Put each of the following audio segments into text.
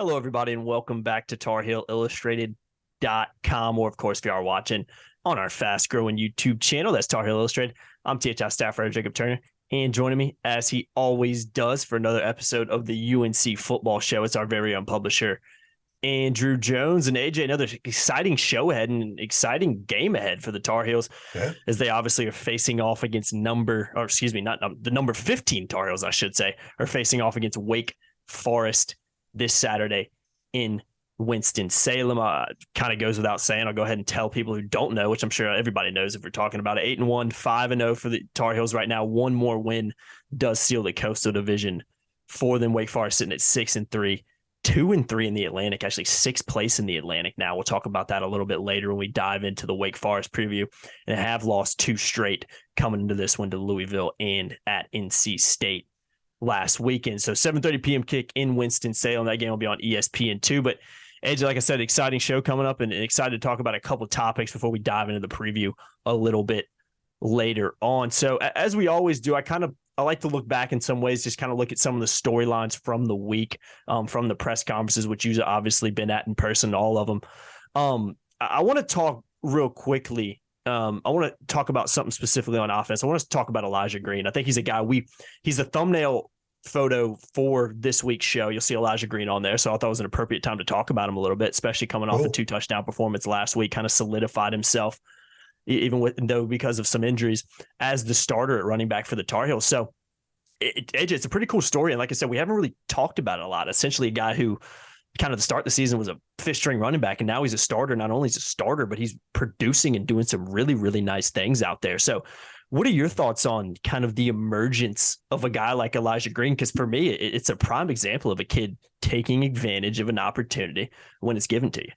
Hello, everybody, and welcome back to TarHeelIllustrated.com, or, of course, if you are watching on our fast-growing YouTube channel, that's Tar Heel Illustrated. I'm THI staff writer Jacob Turner, and joining me, as he always does, for another episode of the UNC Football Show, it's our very own publisher, Andrew Jones. And AJ, another exciting show ahead and an exciting game ahead for the Tar Heels, as they obviously are facing off against the number 15 Tar Heels, I should say, are facing off against Wake Forest this Saturday in Winston-Salem. Kind of goes without saying. I'll go ahead and tell people who don't know, which I'm sure everybody knows if we're talking about it. 8-1, 5-0 for the Tar Heels right now. One more win does seal the Coastal Division for them. Wake Forest sitting at 6-3, 2-3 in the Atlantic, actually sixth place in the Atlantic now. We'll talk about that a little bit later when we dive into the Wake Forest preview, and have lost two straight coming into this one to Louisville and at NC State last weekend. So 7:30 p.m. kick in Winston-Salem. That game will be on ESPN2. But AJ, like I said, exciting show coming up, and excited to talk about a couple of topics before we dive into the preview a little bit later on. So as we always do, I like to look back in some ways, just kind of look at some of the storylines from the week, from the press conferences, which you've obviously been at in person, all of them. I want to talk real quickly. I want to talk about something specifically on offense. I want us to talk about Elijah Green. I think he's a guy he's the thumbnail photo for this week's show. You'll see Elijah Green on there. So I thought it was an appropriate time to talk about him a little bit, especially coming off a 2-touchdown performance last week, kind of solidified himself, though because of some injuries, as the starter at running back for the Tar Heels. So AJ, it's a pretty cool story. And like I said, we haven't really talked about it a lot. Essentially a guy who kind of the start of the season was a fifth string running back, and now he's a starter. Not only is a starter, but he's producing and doing some really, really nice things out there. So what are your thoughts on kind of the emergence of a guy like Elijah Green? Because for me, it's a prime example of a kid taking advantage of an opportunity when it's given to you.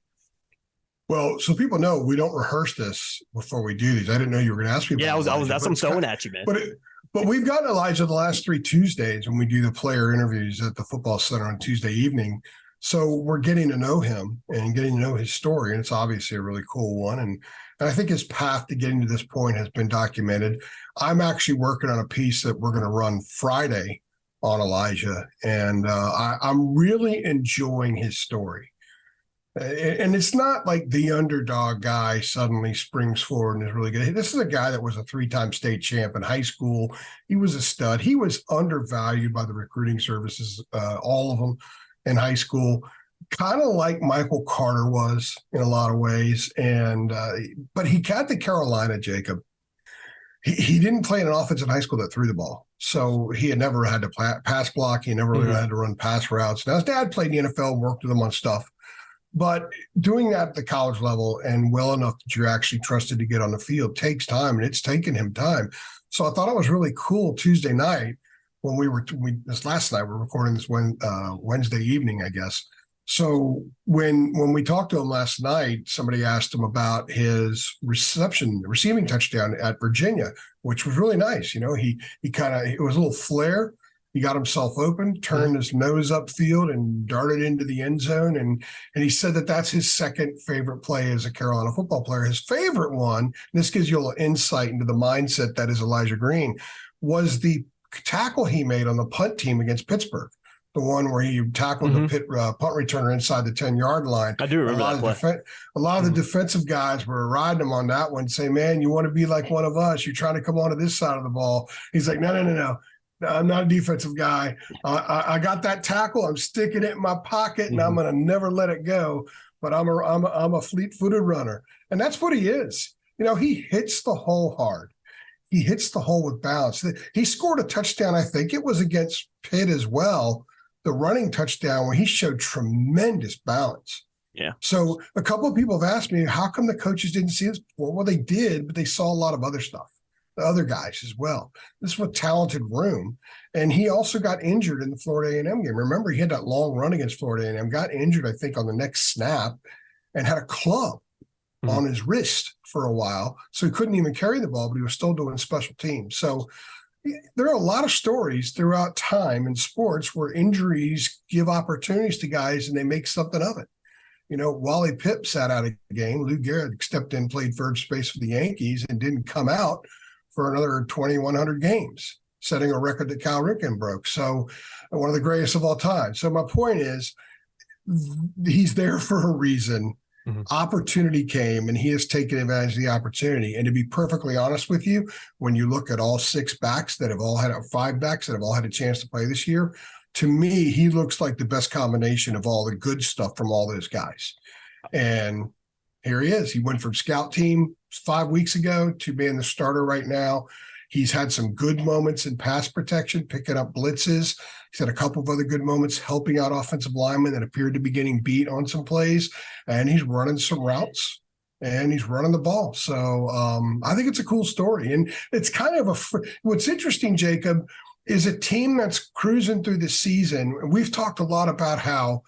Well, so people know we don't rehearse this before we do these. I didn't know you were going to ask me about Elijah, that's what I'm throwing at you, man. But we've gotten Elijah the last 3 Tuesdays when we do the player interviews at the Football Center on Tuesday evening. So we're getting to know him and getting to know his story, and it's obviously a really cool one. And I think his path to getting to this point has been documented. I'm actually working on a piece that we're going to run Friday on Elijah, and I'm really enjoying his story. And it's not like the underdog guy suddenly springs forward and is really good. This is a guy that was a 3-time state champ in high school. He was a stud. He was undervalued by the recruiting services, all of them, in high school, kind of like Michael Carter was in a lot of ways. And but he got to Carolina, Jacob. He didn't play in an offense in high school that threw the ball. So he had never had to pass block. He never really had to run pass routes. Now, his dad played in the NFL and worked with him on stuff. But doing that at the college level and well enough that you're actually trusted to get on the field takes time, and it's taken him time. So I thought it was really cool Tuesday night when last night, we're recording this Wednesday evening, I guess. So when we talked to him last night, somebody asked him about his receiving touchdown at Virginia, which was really nice. You know, it was a little flare. He got himself open, turned his nose upfield, and darted into the end zone. And he said that that's his second favorite play as a Carolina football player. His favorite one, and this gives you a little insight into the mindset that is Elijah Green, was the tackle he made on the punt team against Pittsburgh, the one where he tackled the punt returner inside the 10-yard line. I do remember that play. A lot of the defensive guys were riding him on that one, saying, man, you want to be like one of us. You're trying to come onto this side of the ball. He's like, no. I'm not a defensive guy. I got that tackle. I'm sticking it in my pocket, and I'm going to never let it go. But I'm a fleet-footed runner, and that's what he is. You know, he hits the hole hard. He hits the hole with balance. He scored a touchdown. I think it was against Pitt as well, the running touchdown where he showed tremendous balance. Yeah. So a couple of people have asked me, how come the coaches didn't see this before? Well, they did, but they saw a lot of other stuff. The other guys as well. This was a talented room. And he also got injured in the Florida A&M game. Remember, he had that long run against Florida A&M, got injured, I think, on the next snap, and had a club on his wrist for a while. So he couldn't even carry the ball, but he was still doing special teams. So there are a lot of stories throughout time in sports where injuries give opportunities to guys and they make something of it. You know, Wally Pipp sat out of the game. Lou Gehrig stepped in, played third space for the Yankees, and didn't come out for another 2,100 games, setting a record that Cal Ripken broke. So one of the greatest of all time. So my point is, he's there for a reason. Mm-hmm. Opportunity came and he has taken advantage of the opportunity. And to be perfectly honest with you, when you look at all five backs that have all had a chance to play this year, to me, he looks like the best combination of all the good stuff from all those guys. And here he is. He went from scout team 5 weeks ago to being the starter right now. He's had some good moments in pass protection, picking up blitzes. He's had a couple of other good moments helping out offensive linemen that appeared to be getting beat on some plays. And he's running some routes and he's running the ball. So I think it's a cool story. And it's kind of what's interesting, Jacob, is a team that's cruising through the season. We've talked a lot about how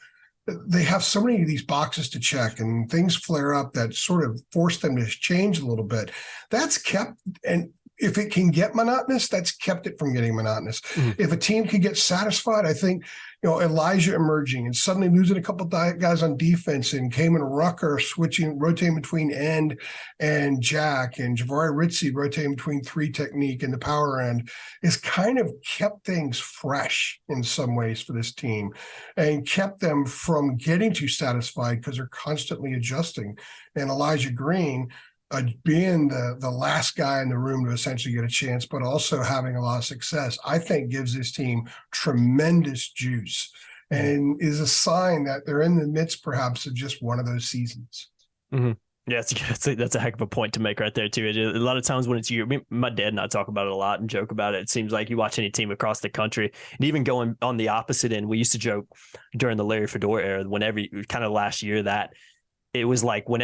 they have so many of these boxes to check and things flare up that sort of force them to change a little bit. That's kept, and if it can get monotonous, that's kept it from getting monotonous. Mm-hmm. If a team can get satisfied, I think, Elijah emerging and suddenly losing a couple of guys on defense and Kamen Rucker rotating between end and jack, and Jahvaree Ritzie rotating between 3 technique and the power end, is kind of kept things fresh in some ways for this team and kept them from getting too satisfied because they're constantly adjusting. And Elijah Green, being the last guy in the room to essentially get a chance, but also having a lot of success, I think gives this team tremendous juice and is a sign that they're in the midst perhaps of just one of those seasons. Mm-hmm. Yeah, that's a heck of a point to make right there too. A lot of times when it's my dad and I talk about it a lot and joke about it. It seems like you watch any team across the country, and even going on the opposite end, we used to joke during the Larry Fedora era, whenever kind of last year, that it was like when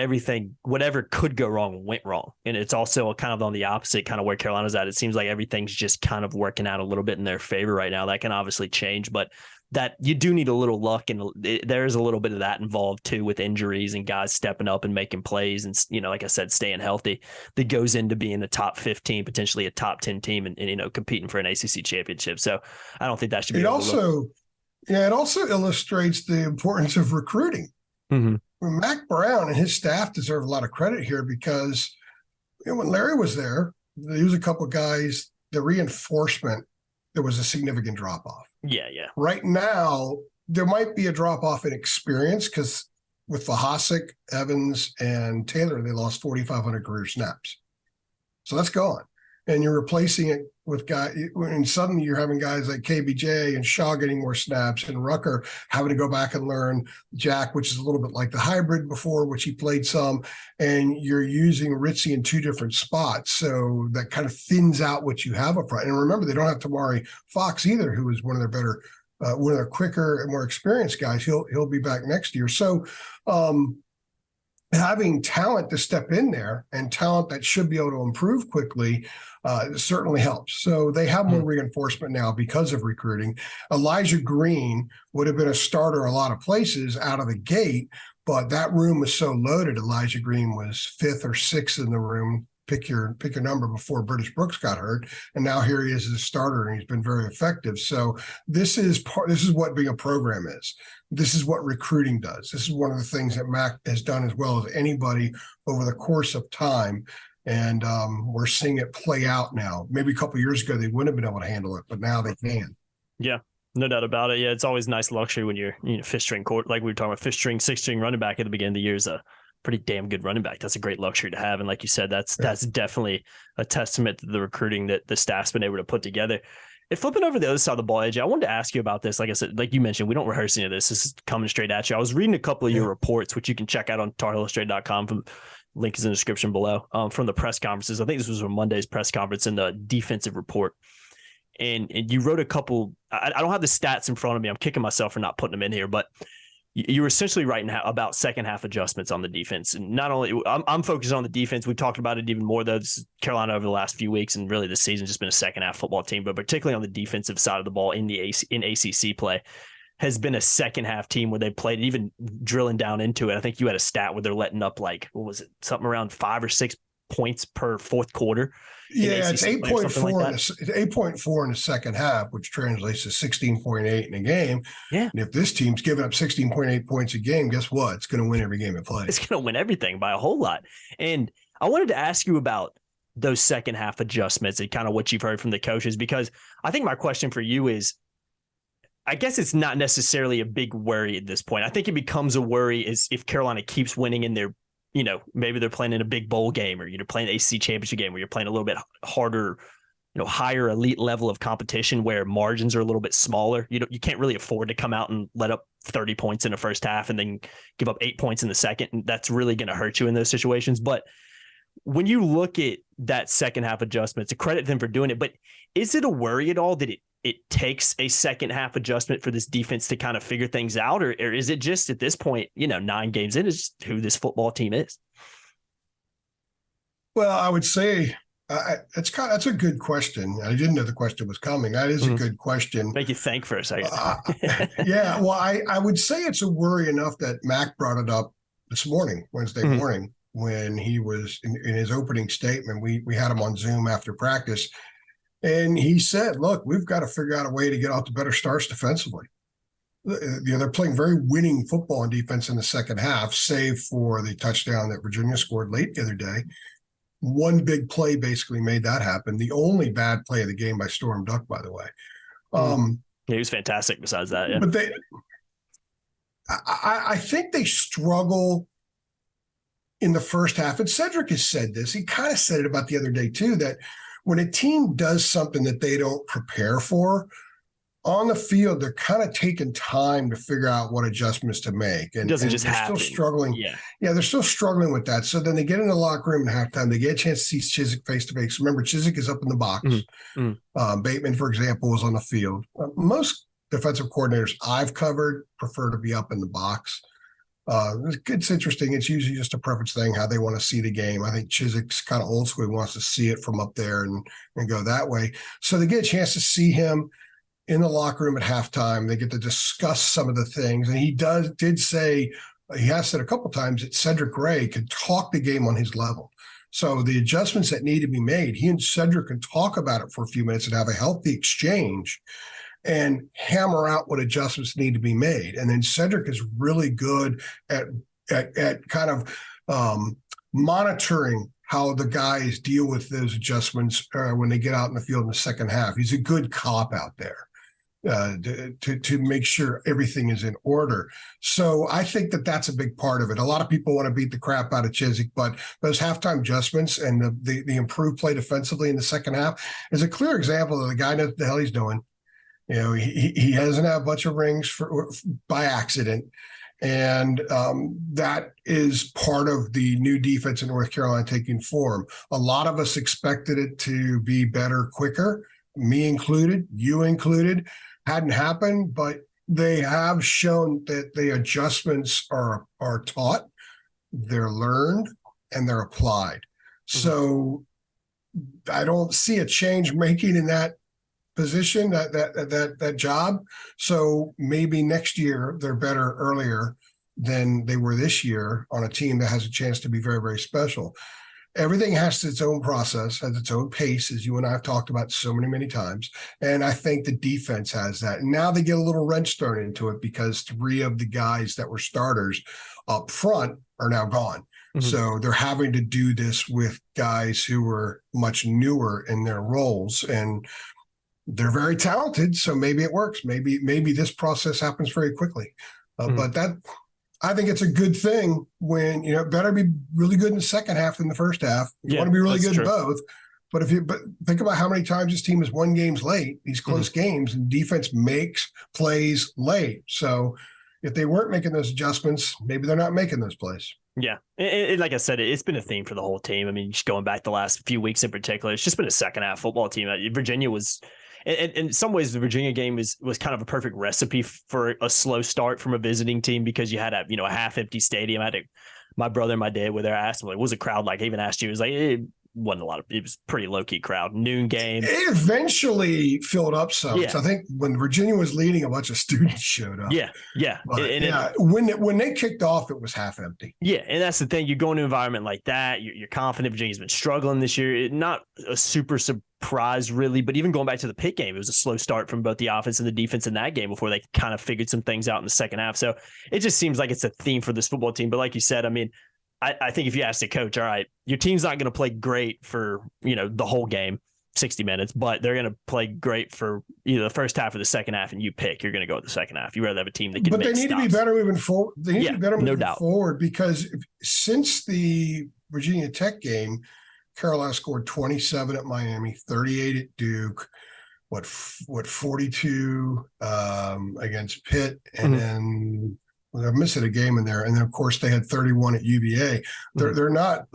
whatever could go wrong went wrong. And it's also kind of on the opposite, kind of where Carolina's at. It seems like everything's just kind of working out a little bit in their favor right now. That can obviously change, but that you do need a little luck. And there's a little bit of that involved too, with injuries and guys stepping up and making plays. And, like I said, staying healthy, that goes into being a top 15, potentially a top 10 team and competing for an ACC championship. So I don't think that should be overlooked. It also illustrates the importance of recruiting. Mm-hmm. Mac Brown and his staff deserve a lot of credit here because when Larry was there was a couple of guys, the reinforcement, there was a significant drop-off. Yeah. Right now, there might be a drop-off in experience because with Vahasik, Evans, and Taylor, they lost 4,500 career snaps. So that's gone. And you're replacing it with guys, and suddenly you're having guys like KBJ and Shaw getting more snaps, and Rucker having to go back and learn Jack, which is a little bit like the hybrid before, which he played some, and you're using Ritzie in 2 different spots. So that kind of thins out what you have up front. And remember, they don't have Tamari Fox either, who is one of their better, one of their quicker and more experienced guys. He'll be back next year. So having talent to step in there and talent that should be able to improve quickly certainly helps. So they have more reinforcement now because of recruiting. Elijah Green would have been a starter a lot of places out of the gate, but that room was so loaded. Elijah Green was 5th or 6th in the room. Pick your number before British Brooks got hurt, and now here he is as a starter, and he's been very effective. So this is what being a program is. This is what recruiting does. This is one of the things that Mac has done as well as anybody over the course of time, and we're seeing it play out now. Maybe a couple of years ago they wouldn't have been able to handle it, but now they can. Yeah. No doubt about it. Yeah, it's always nice luxury when you're fifth string court, like we were talking about, fifth string, sixth string running back at the beginning of the year is a pretty damn good running back. That's a great luxury to have. And like you said, that's definitely a testament to the recruiting that the staff's been able to put together. And flipping over the other side of the ball, AJ, I wanted to ask you about this. Like I said, like you mentioned, we don't rehearse any of this. This is coming straight at you. I was reading a couple of your reports, which you can check out on TarHeelIllustrated.com. From link is in the description below, from the press conferences. I think this was from Monday's press conference in the defensive report. And you wrote a couple, I don't have the stats in front of me. I'm kicking myself for not putting them in here, but you were essentially writing about second half adjustments on the defense. And not only I'm focused on the defense. We've talked about it even more, though. This is Carolina over the last few weeks, and really this season's just been a second half football team, but particularly on the defensive side of the ball in ACC play has been a second half team where they played, even drilling down into it. I think you had a stat where they're letting up something around 5 or 6 points per fourth quarter. Yeah, it's 8.4. It's 8.4 in the second half, which translates to 16.8 in a game. Yeah. And if this team's giving up 16.8 points a game, guess what? It's going to win every game it plays. It's going to win everything by a whole lot. And I wanted to ask you about those second half adjustments and kind of what you've heard from the coaches, because I think my question for you is, I guess it's not necessarily a big worry at this point. I think it becomes a worry is if Carolina keeps winning and they're, maybe they're playing in a big bowl game, or you're playing the ACC championship game where you're playing a little bit harder, higher elite level of competition where margins are a little bit smaller. You can't really afford to come out and let up 30 points in the first half and then give up 8 points in the second. And that's really going to hurt you in those situations. But when you look at that second half adjustment, to credit them for doing it, but is it a worry at all that it takes a second half adjustment for this defense to kind of figure things out? Or is it just at this point, 9 games in, is just who this football team is? Well, I would say that's a good question. I didn't know the question was coming. That is a good question. Make you think for a second. Yeah. Well, I would say it's a worry enough that Mac brought it up this morning, Wednesday morning, when he was in his opening statement. We had him on Zoom after practice, and he said, look, we've got to figure out a way to get out to better starts defensively. They're playing very winning football on defense in the second half, save for the touchdown that Virginia scored late the other day. One big play basically made that happen. The only bad play of the game by Storm Duck, by the way. Yeah, he was fantastic besides that. Yeah. But I think they struggle in the first half. And Cedric has said this. He kind of said it about the other day too, that when a team does something that they don't prepare for, on the field, they're kind of taking time to figure out what adjustments to make. And, it doesn't just happen. Still struggling. Yeah, they're still struggling with that. So then they get in the locker room at halftime. They get a chance to see Chiswick face-to-face. Remember, Chiswick is up in the box. Bateman, for example, was on the field. Most defensive coordinators I've covered prefer to be up in the box. It's interesting. It's usually just a preference thing, how they want to see the game. I think Chiswick's kind of old school. He wants to see it from up there and go that way. So they get a chance to see him in the locker room at halftime. They get to discuss some of the things. And he did say, he has said a couple of times that Cedric Gray could talk the game on his level. So the adjustments that need to be made, he and Cedric can talk about it for a few minutes and have a healthy exchange and hammer out what adjustments need to be made. And then Cedric is really good at kind of monitoring how the guys deal with those adjustments when they get out in the field in the second half. He's a good cop out there to make sure everything is in order. So I think that that's a big part of it. A lot of people want to beat the crap out of Chiswick, but those halftime adjustments and the improved play defensively in the second half is a clear example of the guy knows what the hell he's doing. He doesn't have a bunch of rings by accident. And that is part of the new defense in North Carolina taking form. A lot of us expected it to be better quicker, me included, you included. Hadn't happened, but they have shown that the adjustments are taught, they're learned, and they're applied. So I don't see a change making in that position, that job. So maybe next year they're better earlier than they were this year on a team that has a chance to be very, very special. Everything has its own process, has its own pace, as you and I have talked about so many, many times. And I think the defense has that. And now they get a little wrench thrown into it because 3 of the guys that were starters up front are now gone. So they're having to do this with guys who were much newer in their roles. And they're very talented, so maybe it works. Maybe this process happens very quickly. But I think it's a good thing when, it better be really good in the second half than the first half. You want to be really good in both. But think about how many times this team has won games late, these close games, and defense makes plays late. So if they weren't making those adjustments, maybe they're not making those plays. Yeah. Like I said, it's been a theme for the whole team. I mean, just going back the last few weeks in particular, it's just been a second half football team. Virginia was – and in some ways, the Virginia game was kind of a perfect recipe for a slow start from a visiting team because you had a half empty stadium. My brother and my dad were there. I asked him, what was the crowd like? I even asked you, it was like, it wasn't a lot of, it was pretty low key crowd. Noon game. It eventually filled up some. Yeah. So I think when Virginia was leading, a bunch of students showed up. Yeah. But, when they kicked off, it was half empty. Yeah. And that's the thing. You go into an environment like that, you're confident. Virginia's been struggling this year. Not a super surprise really, but even going back to the Pitt game, it was a slow start from both the offense and the defense in that game before they kind of figured some things out in the second half. So it just seems like it's a theme for this football team. But like you said, I mean, I think if you ask the coach, all right, your team's not going to play great for, the whole game. 60 minutes, but they're going to play great for either the first half or the second half, and you pick. You're going to go with the second half. You rather have a team that can. But make they need stops. to be better moving forward. They need to be better moving doubt. forward, because since the Virginia Tech game, Carolina scored 27 at Miami, 38 at Duke, 42 against Pitt, and then I'm missing a game in there. And then of course they had 31 at UVA. They're not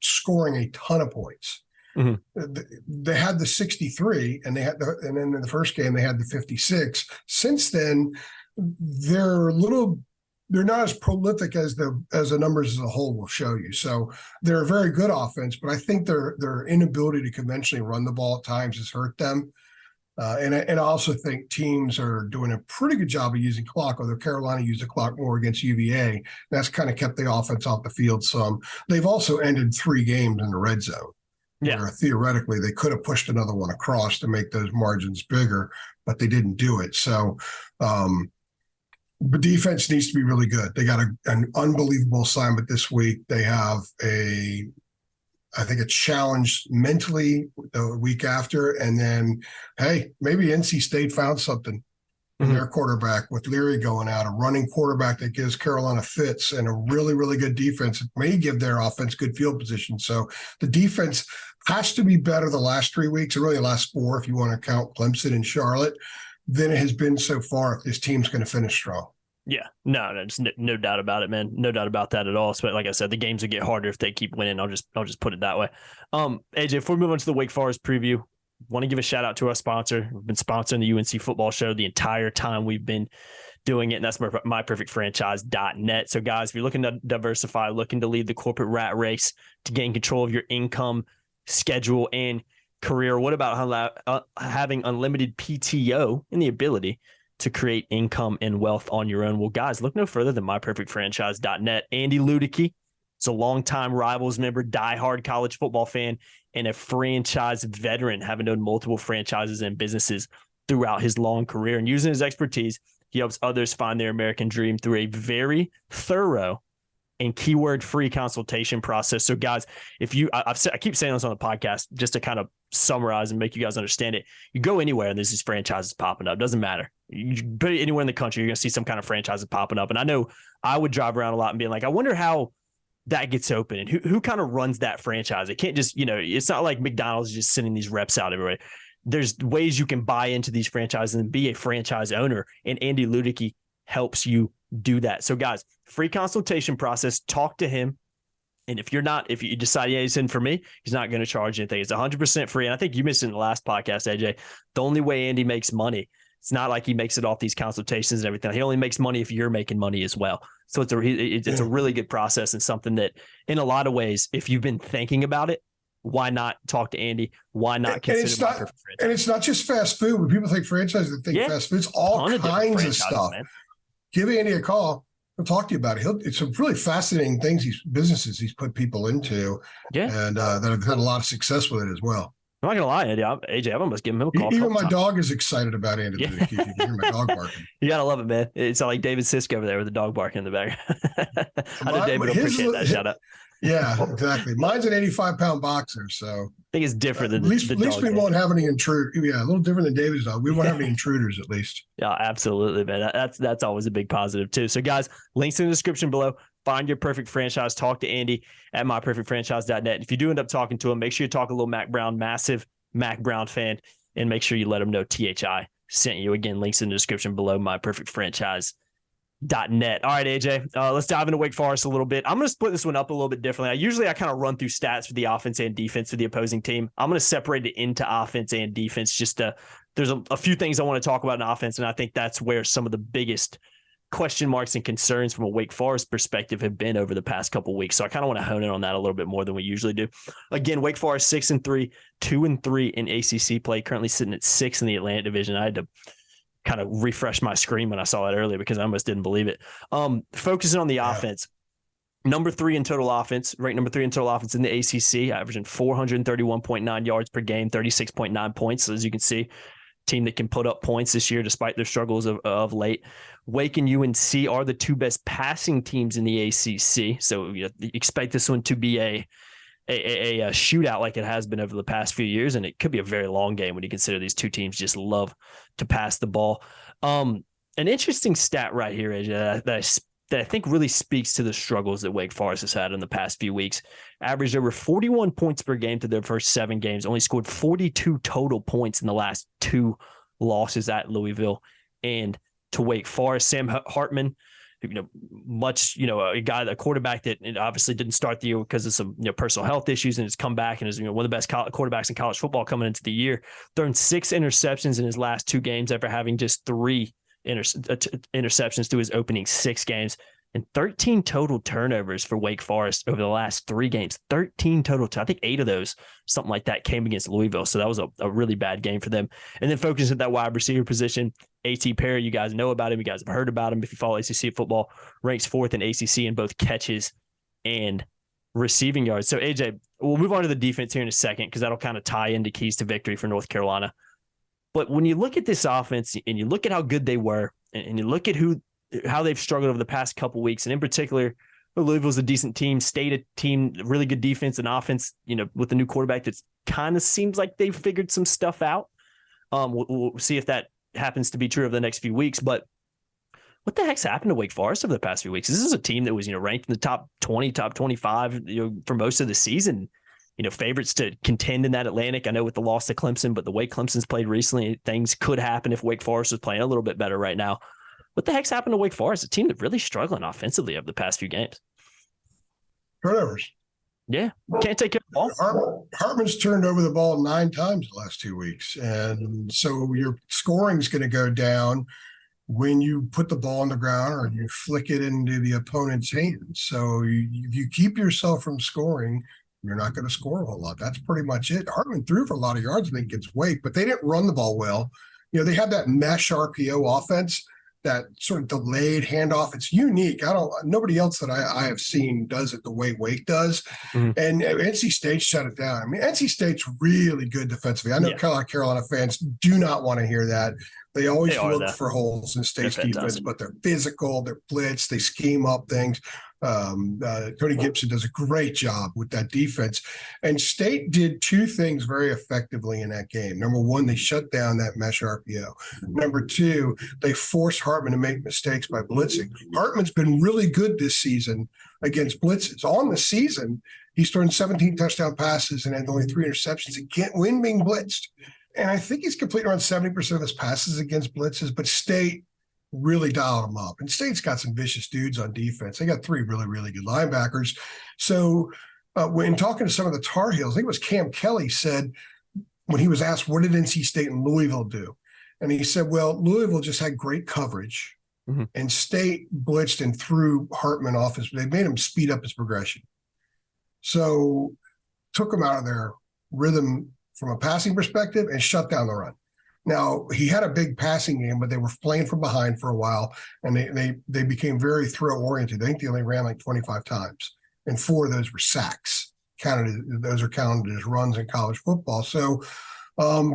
scoring a ton of points. They had the 63, and then in the first game they had the 56. Since then, they're not as prolific as the numbers as a whole will show you. So they're a very good offense, but I think their inability to conventionally run the ball at times has hurt them. And I also think teams are doing a pretty good job of using clock, although Carolina used the clock more against UVA. That's kind of kept the offense off the field some. They've also ended 3 games in the red zone. Yeah. Where theoretically they could have pushed another one across to make those margins bigger, but they didn't do it. So the defense needs to be really good. They got an unbelievable assignment this week. They have I think a challenge mentally the week after. And then, hey, maybe NC State found something in their quarterback with Leary going out, a running quarterback that gives Carolina fits, and a really, really good defense that may give their offense good field position. So the defense has to be better the last 3 weeks, or really the last 4 if you want to count Clemson and Charlotte, than it has been so far if this team's going to finish strong. Yeah, no, just no doubt about it, man. No doubt about that at all. So, like I said, the games will get harder if they keep winning. I'll just put it that way. AJ, before we move on to the Wake Forest preview, want to give a shout out to our sponsor. We've been sponsoring the UNC Football Show the entire time we've been doing it, and that's myperfectfranchise.net. So, guys, if you're looking to diversify, looking to lead the corporate rat race to gain control of your income, schedule, and career, what about having unlimited PTO and the ability to create income and wealth on your own? Well, guys, look no further than myperfectfranchise.net. Andy Ludicky is a longtime Rivals member, diehard college football fan, and a franchise veteran, having owned multiple franchises and businesses throughout his long career. And using his expertise, he helps others find their American dream through a very thorough and keyword-free consultation process. So, guys, I keep saying this on the podcast just to kind of summarize and make you guys understand it. You go anywhere and there's these franchises popping up. Doesn't matter. You put it anywhere in the country, you're going to see some kind of franchises popping up. And I know I would drive around a lot and be like, I wonder how that gets open and who kind of runs that franchise. It can't just, it's not like McDonald's just sending these reps out everywhere. There's ways you can buy into these franchises and be a franchise owner. And Andy Ludicky helps you do that. So, guys, free consultation process, talk to him. And if you decide, he's in for me, he's not going to charge anything. It's 100% free. And I think you missed it in the last podcast, AJ. The only way Andy makes money, it's not like he makes it off these consultations and everything. He only makes money if you're making money as well. So it's a really good process, and something that in a lot of ways, if you've been thinking about it, why not talk to Andy? Why not consider my perfect franchise? And it's not just fast food. When people think franchise, they think fast food. It's all kinds of stuff. Man. Give Andy a call. He'll talk to you about it. It's some really fascinating businesses he's put people into, and that have had a lot of success with it as well. I'm not gonna lie, AJ, I almost give him a call. Even my dog is excited about Andy. You can hear my dog barking. You gotta love it, man. It's like David Sisk over there with the dog barking in the back. I know David will appreciate that shout out. Yeah, exactly. Mine's an 85-pound boxer, so I think it's different than at least we won't have any intruders. Yeah, a little different than David's dog. We won't have any intruders, at least. Yeah, absolutely, man. That's always a big positive too. So, guys, links in the description below. Find your perfect franchise. Talk to Andy at myperfectfranchise.net. If you do end up talking to him, make sure you talk a little Mac Brown, massive Mac Brown fan, and make sure you let him know THI sent you. Again, links in the description below, myperfectfranchise.net. All right, AJ, let's dive into Wake Forest a little bit. I'm going to split this one up a little bit differently. I kind of run through stats for the offense and defense for the opposing team. I'm going to separate it into offense and defense. There's a few things I want to talk about in offense, and I think that's where some of the biggest question marks and concerns from a Wake Forest perspective have been over the past couple of weeks. So I kind of want to hone in on that a little bit more than we usually do. Again, Wake Forest 6-3, 2-3 in ACC play, currently sitting at 6 in the Atlantic Division. I had to kind of refresh my screen when I saw that earlier because I almost didn't believe it. Focusing on the offense, number 3 in total offense, ranked number 3 in total offense in the ACC, averaging 431.9 yards per game, 36.9 points. So as you can see, team that can put up points this year despite their struggles of late. Wake and UNC are the 2 best passing teams in the ACC. So you expect this one to be a a shootout like it has been over the past few years, and it could be a very long game when you consider these two teams just love to pass the ball. An interesting stat right here, AJ, that I think really speaks to the struggles that Wake Forest has had in the past few weeks. Averaged over 41 points per game through their first 7 games, only scored 42 total points in the last 2 losses at Louisville and to Wake Forest. Sam Hartman, a quarterback that obviously didn't start the year because of some personal health issues, and has come back and is one of the best quarterbacks in college football coming into the year. Thrown 6 interceptions in his last 2 games after having just 3 interceptions through his opening 6 games, and 13 total turnovers for Wake Forest over the last 3 games. 13 total. I think 8 of those, something like that, came against Louisville. So that was a really bad game for them. And then focusing at that wide receiver position, A.T. Perry, you guys know about him. You guys have heard about him if you follow ACC football. Ranks 4th in ACC in both catches and receiving yards. So, AJ, we'll move on to the defense here in a second because that'll kind of tie into keys to victory for North Carolina. But when you look at this offense and you look at how good they were, and you look at how they've struggled over the past couple of weeks, and in particular, Louisville's a decent team, State a team, really good defense and offense, with a new quarterback that kind of seems like they've figured some stuff out. We'll see if that happens to be true over the next few weeks. But what the heck's happened to Wake Forest over the past few weeks? This is a team that was ranked in the top 20, top 25 for most of the season. Favorites to contend in that Atlantic. I know with the loss to Clemson, but the way Clemson's played recently, things could happen if Wake Forest was playing a little bit better right now. What the heck's happened to Wake Forest? A team that's really struggling offensively over the past few games. Turnovers. Yeah, can't take care of the ball. Hartman's turned over the ball 9 times the last 2 weeks, and so your scoring's going to go down when you put the ball on the ground or you flick it into the opponent's hands. So if you keep yourself from scoring, you're not going to score a whole lot. That's pretty much it. Hartman threw for a lot of yards, I think, against Wake, but they didn't run the ball well. They had that mesh RPO offense, that sort of delayed handoff. It's unique. Nobody else that I have seen does it the way Wake does. Mm-hmm. And NC State shut it down. I mean, NC State's really good defensively. I know Carolina fans do not want to hear that. They always look for holes in State's defense, but they're physical, they're blitz, they scheme up things. Tony Gibson does a great job with that defense. And State did 2 things very effectively in that game. Number 1, they shut down that mesh RPO. Number 2, they forced Hartman to make mistakes by blitzing. Hartman's been really good this season against blitzes. On the season, he's thrown 17 touchdown passes and had only 3 interceptions again when being blitzed. And I think he's completed around 70% of his passes against blitzes, but State really dialed him up. And State's got some vicious dudes on defense. They got 3 really, really good linebackers. So when talking to some of the Tar Heels, I think it was Cam Kelly said, when he was asked, what did NC State and Louisville do? And he said, well, Louisville just had great coverage. Mm-hmm. And State blitzed and threw Hartman off they made him speed up his progression. So took him out of their rhythm from a passing perspective and shut down the run. Now, he had a big passing game, but they were playing from behind for a while, and they became very throw-oriented. I think they only ran like 25 times, and 4 of those were sacks. Those are counted as runs in college football. So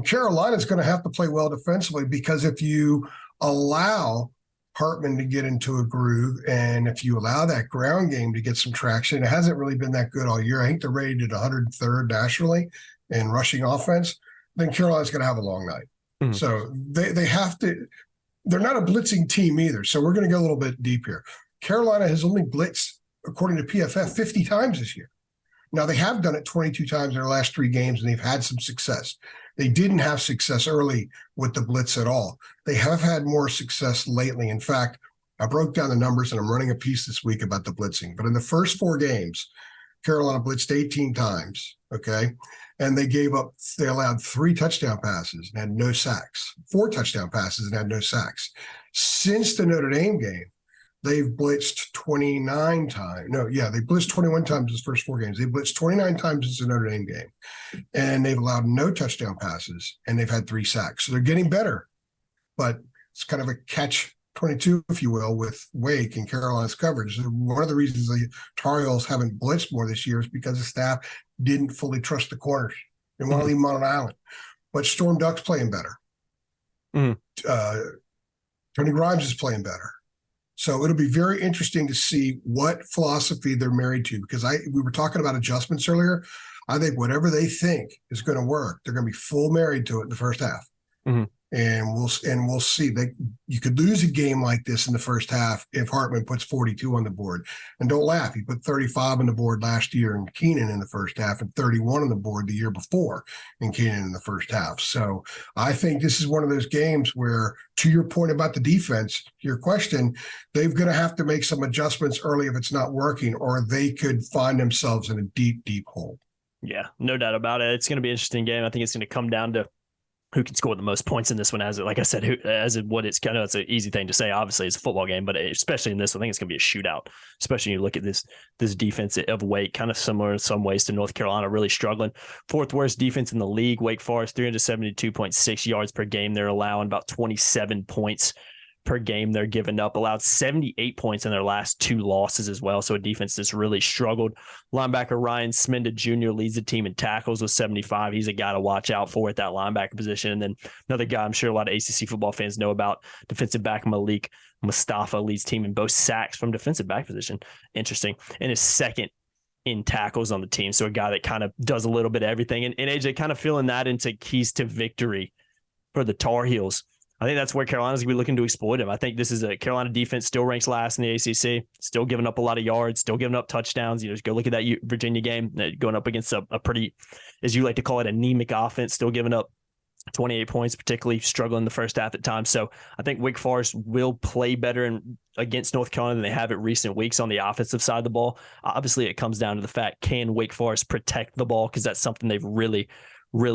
Carolina's going to have to play well defensively, because if you allow Hartman to get into a groove, and if you allow that ground game to get some traction, it hasn't really been that good all year. I think they're rated 103rd nationally in rushing offense. Then Carolina's going to have a long night. Mm-hmm. So they have to – they're not a blitzing team either. So we're going to go a little bit deep here. Carolina has only blitzed, according to PFF, 50 times this year. Now, they have done it 22 times in their last 3 games, and they've had some success. They didn't have success early with the blitz at all. They have had more success lately. In fact, I broke down the numbers, and I'm running a piece this week about the blitzing. But in the first 4 games, Carolina blitzed 18 times, okay? And they allowed 3 touchdown passes and had no sacks, 4 touchdown passes and had no sacks. Since the Notre Dame game, they've blitzed 29 times. They blitzed 21 times in the first 4 games. They blitzed 29 times since the Notre Dame game. And they've allowed no touchdown passes, and they've had 3 sacks. So they're getting better. But it's kind of a catch-22, if you will, with Wake and Carolina's coverage. One of the reasons the Tar Heels haven't blitzed more this year is because the staff didn't fully trust the corners. They want to leave them on an island. But Storm Duck's playing better. Mm-hmm. Tony Grimes is playing better. So it'll be very interesting to see what philosophy they're married to, because we were talking about adjustments earlier. I think whatever they think is going to work, they're going to be full married to it in the first half. Mm-hmm. And we'll see. You could lose a game like this in the first half if Hartman puts 42 on the board. And don't laugh, he put 35 on the board last year in Keenan in the first half and 31 on the board the year before in Keenan in the first half. So I think this is one of those games where, to your point about the defense, your question, they're going to have to make some adjustments early if it's not working, or they could find themselves in a deep, deep hole. Yeah, no doubt about it. It's going to be an interesting game. I think it's going to come down to who can score the most points in this one. Like I said, it's an easy thing to say. Obviously, it's a football game, but especially in this, I think it's going to be a shootout. Especially when you look at this defense of Wake, kind of similar in some ways to North Carolina, really struggling. Fourth worst defense in the league. Wake Forest, 372.6 yards per game. They're allowing about 27 points per game they're giving up, allowed 78 points in their last 2 losses as well. So a defense that's really struggled. Linebacker Ryan Smenda Jr. leads the team in tackles with 75. He's a guy to watch out for at that linebacker position. And then another guy I'm sure a lot of ACC football fans know about, defensive back Malik Mustafa, leads team in both sacks from defensive back position. Interesting. And his second in tackles on the team. So a guy that kind of does a little bit of everything. And AJ, kind of filling that into keys to victory for the Tar Heels. I think that's where Carolina's going to be looking to exploit him. I think this is a Carolina defense still ranks last in the ACC, still giving up a lot of yards, still giving up touchdowns. Just go look at that Virginia game, going up against a pretty, as you like to call it, anemic offense, still giving up 28 points, particularly struggling the first half at times. So I think Wake Forest will play better against North Carolina than they have at recent weeks on the offensive side of the ball. Obviously, it comes down to the fact, can Wake Forest protect the ball? Because that's something they've really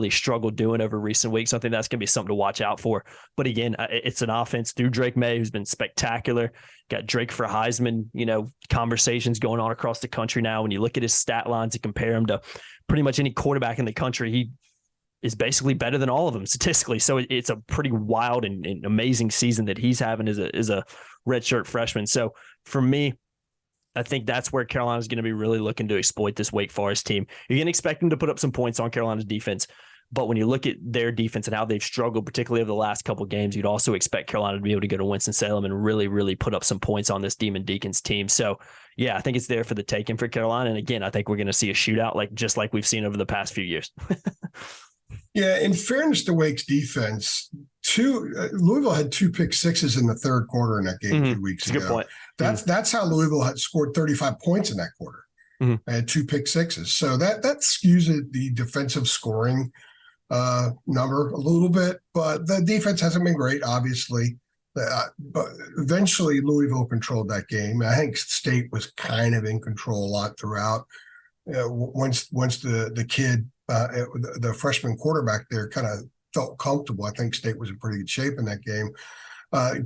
struggled doing over recent weeks. I think that's going to be something to watch out for. But again, it's an offense through Drake May, who's been spectacular. Got Drake for Heisman, conversations going on across the country now. When you look at his stat lines and compare him to pretty much any quarterback in the country, he is basically better than all of them statistically. So it's a pretty wild and amazing season that he's having as a redshirt freshman. So for me, I think that's where Carolina's going to be really looking to exploit this Wake Forest team. You're going to expect them to put up some points on Carolina's defense, but when you look at their defense and how they've struggled, particularly over the last couple of games, you'd also expect Carolina to be able to go to Winston-Salem and really put up some points on this Demon Deacons team. So, yeah, I think it's there for the taking for Carolina. And again, I think we're going to see a shootout just like we've seen over the past few years. Yeah, in fairness to Wake's defense, Louisville had 2 pick sixes in the third quarter in that game 2 weeks ago. Good point. That's how Louisville had scored 35 points in that quarter. I had 2 pick sixes. So that skews the defensive scoring number a little bit, but the defense hasn't been great, obviously. But eventually Louisville controlled that game. I think State was kind of in control a lot throughout. Once the kid, the freshman quarterback there, kind of felt comfortable, I think State was in pretty good shape in that game.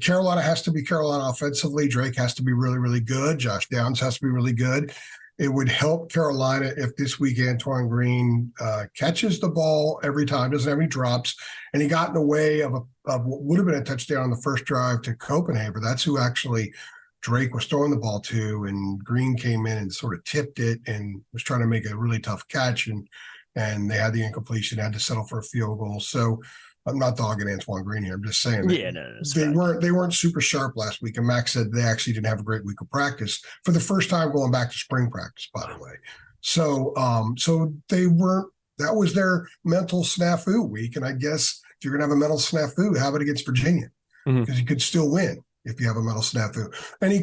Carolina has to be Carolina offensively. Drake has to be really good. Josh Downs has to be really good. It would help Carolina if this week Antoine Green catches the ball every time, doesn't have any drops, and he got in the way of what would have been a touchdown on the first drive to Copenhagen. That's who actually Drake was throwing the ball to, and Green came in and sort of tipped it and was trying to make a really tough catch, and they had the incompletion, had to settle for a field goal. So I'm not dogging Antoine Green here. I'm just saying they weren't super sharp last week. And Max said they actually didn't have a great week of practice for the first time going back to spring practice, by the way. So they weren't. That was their mental snafu week. And I guess if you're going to have a mental snafu, have it against Virginia, because you could still win if you have a mental snafu. Any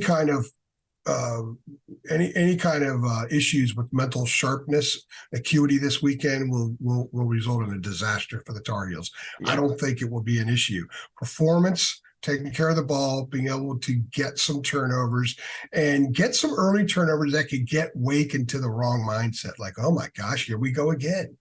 kind of issues with mental sharpness, acuity this weekend will result in a disaster for the Tar Heels. Yeah. I don't think it will be an issue. Performance, taking care of the ball, being able to get some turnovers and get some early turnovers that could get Wake into the wrong mindset. Like, oh my gosh, here we go again.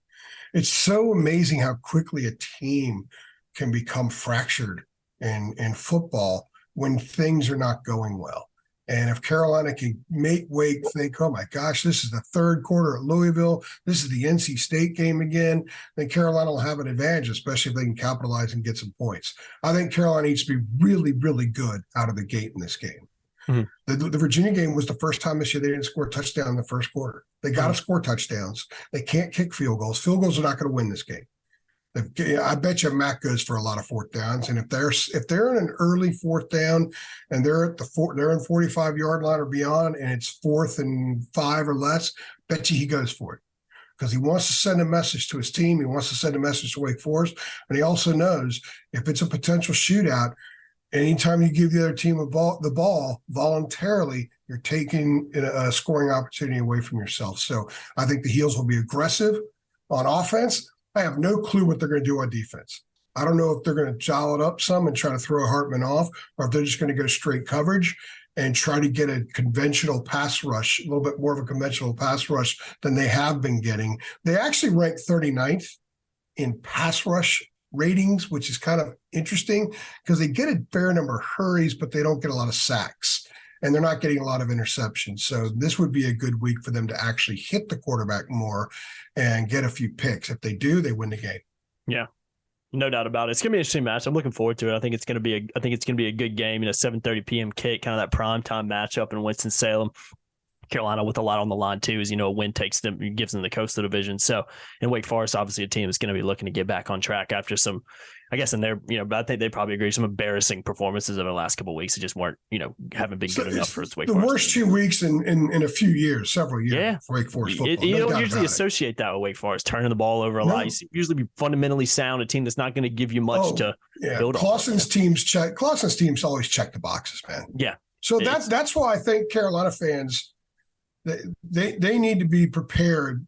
It's so amazing how quickly a team can become fractured in football when things are not going well. And if Carolina can make Wake think, oh my gosh, this is the third quarter at Louisville, this is the NC State game again, then Carolina will have an advantage, especially if they can capitalize and get some points. I think Carolina needs to be really good out of the gate in this game. The Virginia game was the first time this year they didn't score a touchdown in the first quarter. They got to score touchdowns. They can't kick field goals. Field goals are not going to win this game. I bet you Mac goes for a lot of fourth downs, and if they're in an early fourth down and they're in 45-yard line or beyond, and it's 4th and 5 or less, bet you he goes for it because he wants to send a message to his team. He wants to send a message to Wake Forest, and he also knows if it's a potential shootout, anytime you give the other team the ball voluntarily, you're taking a scoring opportunity away from yourself. So I think the Heels will be aggressive on offense. I have no clue what they're going to do on defense. I don't know if they're going to dial it up some and try to throw Hartman off, or if they're just going to go straight coverage and try to get a conventional pass rush, a little bit more of a conventional pass rush than they have been getting. They actually rank 39th in pass rush ratings, which is kind of interesting because they get a fair number of hurries, but they don't get a lot of sacks. And they're not getting a lot of interceptions. So this would be a good week for them to actually hit the quarterback more and get a few picks. If they do, they win the game. Yeah, no doubt about it. It's gonna be an interesting match. I'm looking forward to it. I think it's gonna be a good game. 7:30 p.m. kick, kind of that prime time matchup in Winston-Salem. Carolina with a lot on the line too, as a win gives them the Coastal Division. So, and Wake Forest, obviously a team that's going to be looking to get back on track after some, I guess in their, but I think they probably agree, some embarrassing performances over the last couple of weeks that just weren't, haven't been good enough for its Wake Forest. The worst 2 weeks in a few years, several years for Wake Forest football. You don't usually associate that with Wake Forest, turning the ball over a lot. You usually be fundamentally sound, a team that's not going to give you much to build on. Clausen's teams always check the boxes, man. Yeah. So that's why I think Carolina fans, they need to be prepared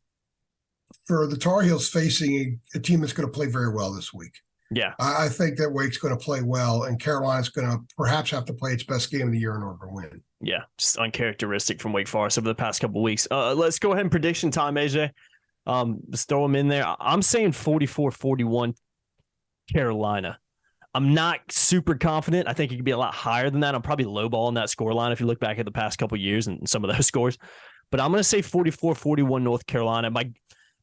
for the Tar Heels facing a team that's going to play very well this week. Yeah. I think that Wake's going to play well, and Carolina's going to perhaps have to play its best game of the year in order to win. Yeah, just uncharacteristic from Wake Forest over the past couple of weeks. Let's go ahead and prediction time, AJ. Let's throw them in there. I'm saying 44-41 Carolina. I'm not super confident. I think it could be a lot higher than that. I'm probably lowballing that score line if you look back at the past couple of years and some of those scores. But I'm going to say 44-41 North Carolina.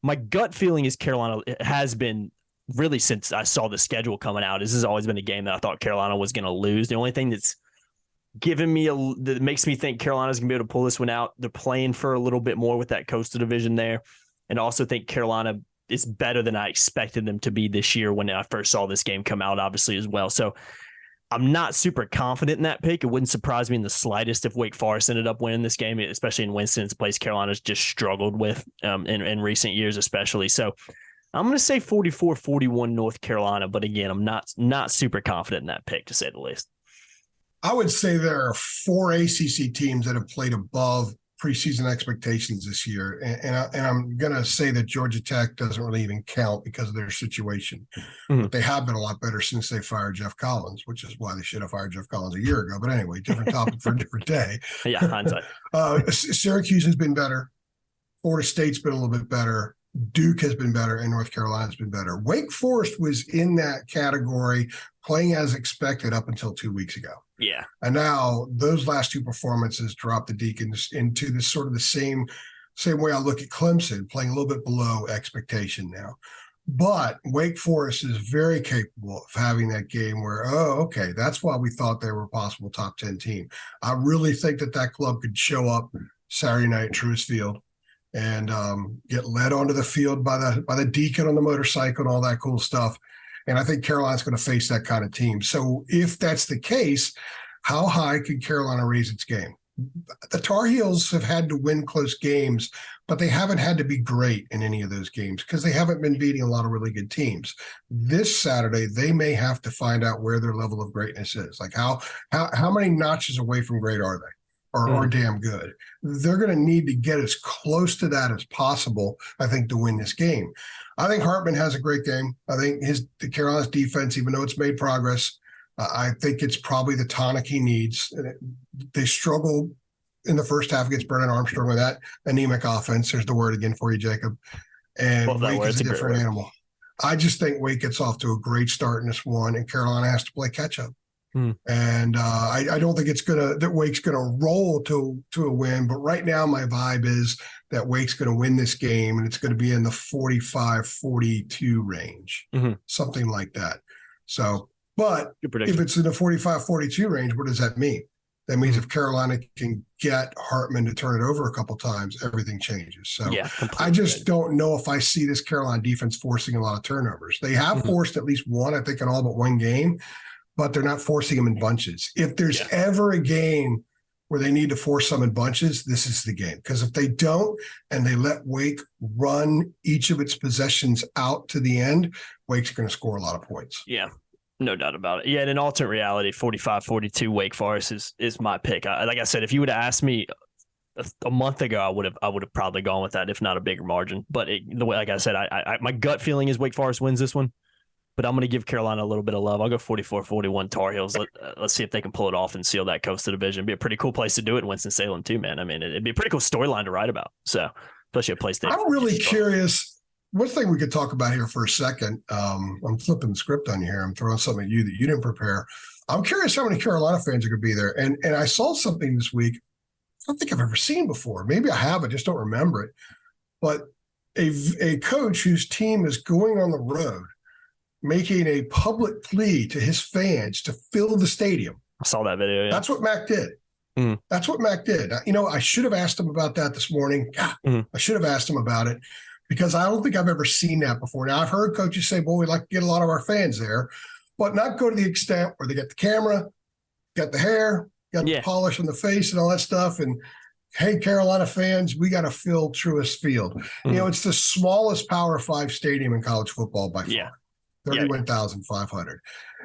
My gut feeling is Carolina has been really since I saw the schedule coming out. This has always been a game that I thought Carolina was going to lose. The only thing that's given me that makes me think Carolina's going to be able to pull this one out, they're playing for a little bit more with that Coastal Division there. And I also think Carolina is better than I expected them to be this year when I first saw this game come out, obviously, as well. So I'm not super confident in that pick. It wouldn't surprise me in the slightest if Wake Forest ended up winning this game, especially in Winston. It's a place Carolina's just struggled with in recent years, especially. So I'm going to say 44-41 North Carolina. But again, I'm not super confident in that pick, to say the least. I would say there are 4 ACC teams that have played above preseason expectations this year. And I'm going to say that Georgia Tech doesn't really even count because of their situation. Mm-hmm. But they have been a lot better since they fired Jeff Collins, which is why they should have fired Jeff Collins a year ago. But anyway, different topic for a different day. Yeah, hindsight. Syracuse has been better. Florida State's been a little bit better. Duke has been better, and North Carolina's been better. Wake Forest was in that category, playing as expected up until 2 weeks ago. Yeah. And now those last 2 performances dropped the Deacons into this sort of the same way I look at Clemson, playing a little bit below expectation now. But Wake Forest is very capable of having that game where, okay, that's why we thought they were a possible top 10 team. I really think that club could show up Saturday night at Truist Field and get led onto the field by the Deacon on the motorcycle and all that cool stuff. And I think Carolina's going to face that kind of team. So if that's the case, how high can Carolina raise its game? The Tar Heels have had to win close games, but they haven't had to be great in any of those games because they haven't been beating a lot of really good teams. This Saturday, they may have to find out where their level of greatness is. Like how many notches away from great are they? Or damn good. They're going to need to get as close to that as possible, I think, to win this game. I think Hartman has a great game. I think the Carolina's defense, even though it's made progress, I think it's probably the tonic he needs. They struggled in the first half against Brennan Armstrong with that anemic offense. There's the word again for you, Jacob. And Wake is a different animal. I just think Wake gets off to a great start in this one, and Carolina has to play catch up. And I don't think that Wake's gonna roll to a win, but right now my vibe is that Wake's gonna win this game, and it's gonna be in the 45-42 range, something like that. So, but if it's in the 45-42 range, what does that mean? That means if Carolina can get Hartman to turn it over a couple times, everything changes. So Yeah, I just don't know if I see this Carolina defense forcing a lot of turnovers. They have forced at least one, I think, in all but one game, but they're not forcing them in bunches. If there's ever a game where they need to force some in bunches, this is the game. Because if they don't and they let Wake run each of its possessions out to the end, Wake's going to score a lot of points. Yeah. No doubt about it. Yeah, in an alternate reality, 45-42 Wake Forest is my pick. Like I said, if you would have asked me a month ago, I would have probably gone with that, if not a bigger margin. But the way, like I said, I my gut feeling is Wake Forest wins this one. But I'm going to give Carolina a little bit of love. I'll go 44-41 Tar Heels. Let's see if they can pull it off and seal that Coastal Division. It'd be a pretty cool place to do it in Winston-Salem too, man. I mean, it'd be a pretty cool storyline to write about. So, especially a place that I'm really curious. One thing we could talk about here for a second, I'm flipping the script on you here. I'm throwing something at you that you didn't prepare. I'm curious how many Carolina fans are going to be there. And I saw something this week I don't think I've ever seen before. Maybe I have, I just don't remember it. But a coach whose team is going on the road, making a public plea to his fans to fill the stadium. I saw that video. Yeah. That's what Mac did. That's what Mac did. You know, I should have asked him about that this morning. I should have asked him about it, because I don't think I've ever seen that before. Now, I've heard coaches say, boy, we'd like to get a lot of our fans there, but not go to the extent where they get the camera, got the hair, got the polish on the face and all that stuff. And, hey, Carolina fans, we got to fill Truist Field. You know, it's the smallest Power 5 stadium in college football by far. 31,500.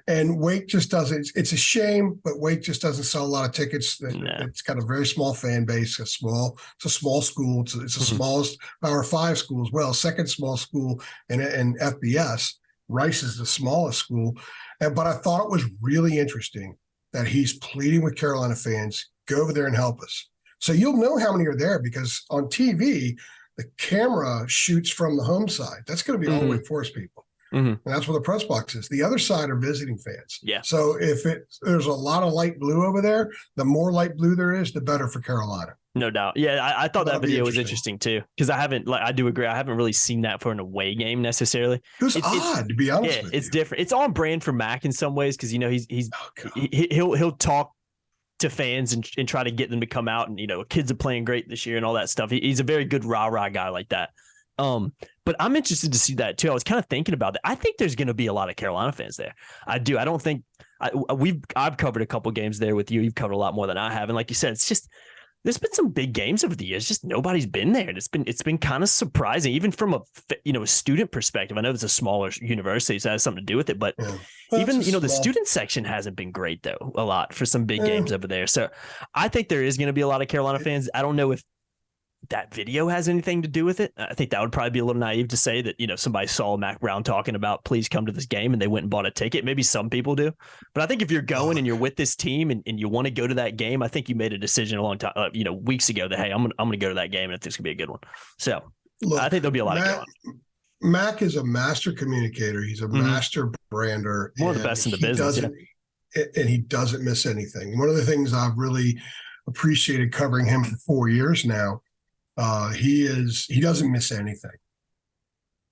And Wake just doesn't. It's a shame, but Wake just doesn't sell a lot of tickets. It's got a very small fan base. It's a small school. It's the smallest Power 5 school as well. Second small school in FBS. Rice is the smallest school. But I thought it was really interesting that he's pleading with Carolina fans, go over there and help us. So you'll know how many are there, because on TV, the camera shoots from the home side. That's going to be all Wake Forest people. And that's where the press box is. The other side are visiting fans. Yeah. So if there's a lot of light blue over there, the more light blue there is, the better for Carolina. No doubt. Yeah, I thought that video was interesting too, because I do agree. I haven't really seen that for an away game necessarily. It was odd, to be honest with you. It's different. It's on brand for Mac in some ways, because, you know, he'll talk to fans and try to get them to come out, and, you know, kids are playing great this year and all that stuff. He's a very good rah-rah guy like that. But I'm interested to see that too. I was kind of thinking about that. I think there's going to be a lot of Carolina fans there. I do. I don't think I've covered a couple games there with you. You've covered a lot more than I have. And like you said, it's just, there's been some big games over the years. Just nobody's been there. And it's been kind of surprising, even from a student perspective. I know it's a smaller university, so that has something to do with it. But even, the student section hasn't been great though, a lot for some big games over there. So I think there is going to be a lot of Carolina fans. I don't know if that video has anything to do with it. I think that would probably be a little naive to say that, somebody saw Mac Brown talking about, please come to this game, and they went and bought a ticket. Maybe some people do. But I think if you're going and you're with this team and you want to go to that game, I think you made a decision a long time, weeks ago that, hey, I'm going to go to that game, and it's going to be a good one. So look, I think there'll be a lot of Carolina. Mac is a master communicator. He's a master brander. One of the best in the business. And he doesn't miss anything. One of the things I've really appreciated covering him for 4 years now, he doesn't miss anything.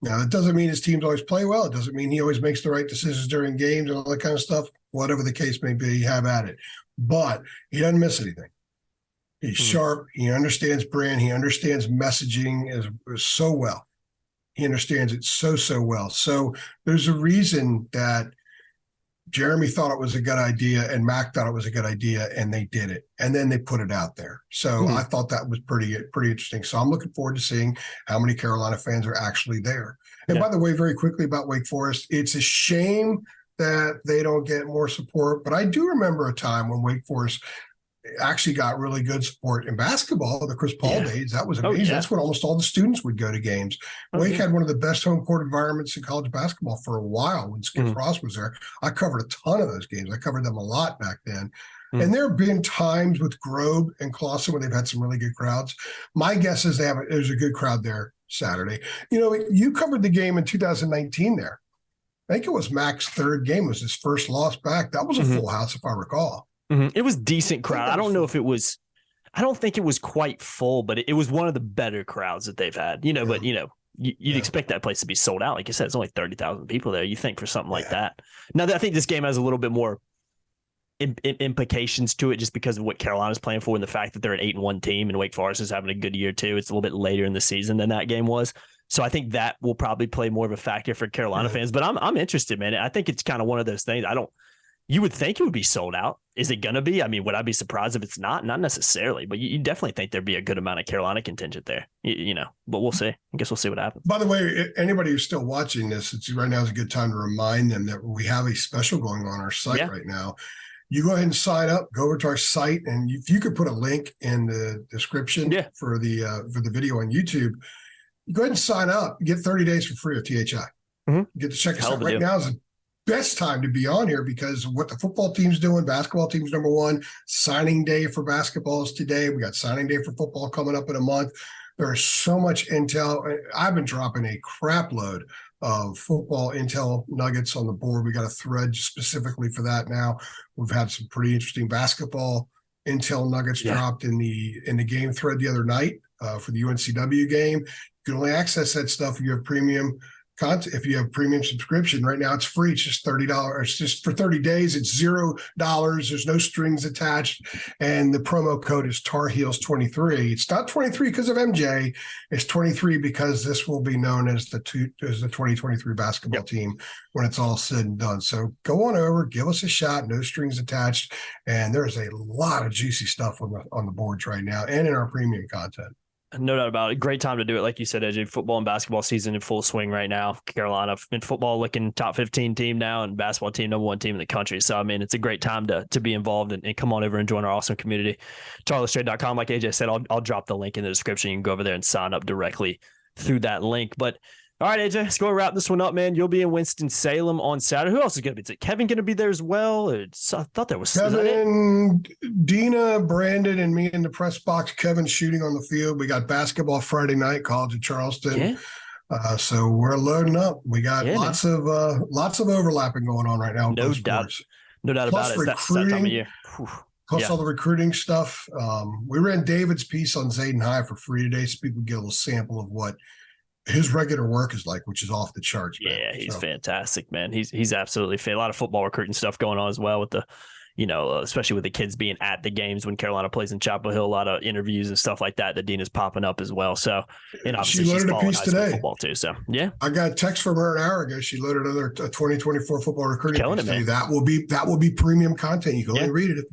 Now, that doesn't mean his teams always play well. It doesn't mean he always makes the right decisions during games and all that kind of stuff. Whatever the case may be, have at it. But he doesn't miss anything. He's sharp. He understands brand. He understands messaging so well. He understands it so well. So there's a reason that Jeremy thought it was a good idea and Mac thought it was a good idea, and they did it. And then they put it out there. So I thought that was pretty interesting. So I'm looking forward to seeing how many Carolina fans are actually there. And by the way, very quickly about Wake Forest, it's a shame that they don't get more support. But I do remember a time when Wake Forest actually got really good support in basketball, the Chris Paul days. That was amazing. That's when almost all the students would go to games. Wake had one of the best home court environments in college basketball for a while when Skip Frost was there. I covered a ton of those games. I covered them a lot back then. And there have been times with Grove and Clawson where they've had some really good crowds. My guess is there's a good crowd there Saturday. You covered the game in 2019 there. I think it was Mac's third game. It was his first loss back. That was a full house, if I recall. It was decent crowd. I don't know if it was, I don't think it was quite full, but it was one of the better crowds that they've had, but you'd expect that place to be sold out. Like you said, it's only 30,000 people there. You think for something like that. Now, I think this game has a little bit more implications to it just because of what Carolina's playing for and the fact that they're an 8-1 team and Wake Forest is having a good year too. It's a little bit later in the season than that game was. So I think that will probably play more of a factor for Carolina fans, but I'm interested, man. I think it's kind of one of those things. You would think it would be sold out. Is it going to be? I mean, would I be surprised if it's not? Not necessarily, but you definitely think there'd be a good amount of Carolina contingent there, but we'll see. I guess we'll see what happens. By the way, anybody who's still watching this, right now is a good time to remind them that we have a special going on our site right now. You go ahead and sign up, go over to our site, and if you could put a link in the description for the video on YouTube, you go ahead and sign up. You get 30 days for free of THI. You get to check us out right now. Is the best time to be on here because of what the football team's doing. Basketball team's number one. Signing day for basketball is today. We got signing day for football coming up in a month. There's so much intel. I've been dropping a crap load of football intel nuggets on the board. We got a thread specifically for that now. We've had some pretty interesting basketball intel nuggets dropped in the game thread the other night for the UNCW game. You can only access that stuff if you have premium content. If you have premium subscription, right now it's free. It's just $30. It's just for 30 days. It's $0. There's no strings attached. And the promo code is Tar Heels 23. It's not 23 because of MJ. It's 23 because this will be known as the 2023 basketball team when it's all said and done. So go on over, give us a shot. No strings attached. And there's a lot of juicy stuff on the boards right now and in our premium content. No doubt about it. Great time to do it. Like you said, AJ, football and basketball season in full swing right now. Carolina in football looking top 15 team now and basketball team number one team in the country. So, I mean, it's a great time to be involved and come on over and join our awesome community. TarIllustrated.com. Like AJ said, I'll drop the link in the description. You can go over there and sign up directly through that link. But all right, AJ, let's go and wrap this one up, man. You'll be in Winston-Salem on Saturday. Who else is going to be? Is it Kevin going to be there as well? I thought there was Kevin, Dina, Brandon, and me in the press box. Kevin shooting on the field. We got basketball Friday night, College of Charleston. So we're loading up. We got lots of overlapping going on right now. No doubt about it. It's that time of year. Plus all the recruiting stuff. We ran David's piece on Zayden High for free today, so people get a little sample of what his regular work is like, which is off the charts. Yeah, he's fantastic, man. He's absolutely fit. A lot of football recruiting stuff going on as well with the, especially with the kids being at the games when Carolina plays in Chapel Hill. A lot of interviews and stuff like that. Dina's popping up as well. So, and obviously she loaded a piece today. Football too. So, yeah, I got a text from her an hour ago. She loaded another 2024 football recruiting piece today. That will be premium content. You can only read it if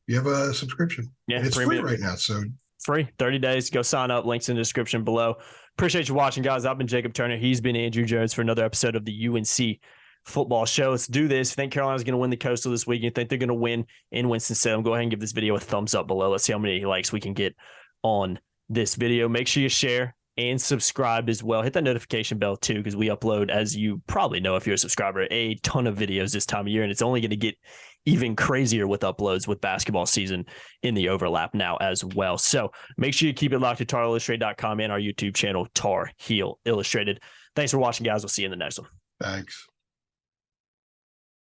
you have a subscription. Yeah, and it's premium. Free right now. So. Free, 30 days. Go sign up. Links in the description below. Appreciate you watching, guys. I've been Jacob Turner. He's been Andrew Jones for another episode of the UNC Football Show. Let's do this. If you think Carolina's going to win the Coastal this week, you think they're going to win in Winston-Salem, go ahead and give this video a thumbs up below. Let's see how many likes we can get on this video. Make sure you share and subscribe as well. Hit that notification bell too, because we upload, as you probably know if you're a subscriber, a ton of videos this time of year, and it's only going to get even crazier with uploads with basketball season in the overlap now as well. So make sure you keep it locked to TarIllustrated.com and our YouTube channel, Tar Heel Illustrated. Thanks for watching, guys. We'll see you in the next one. Thanks.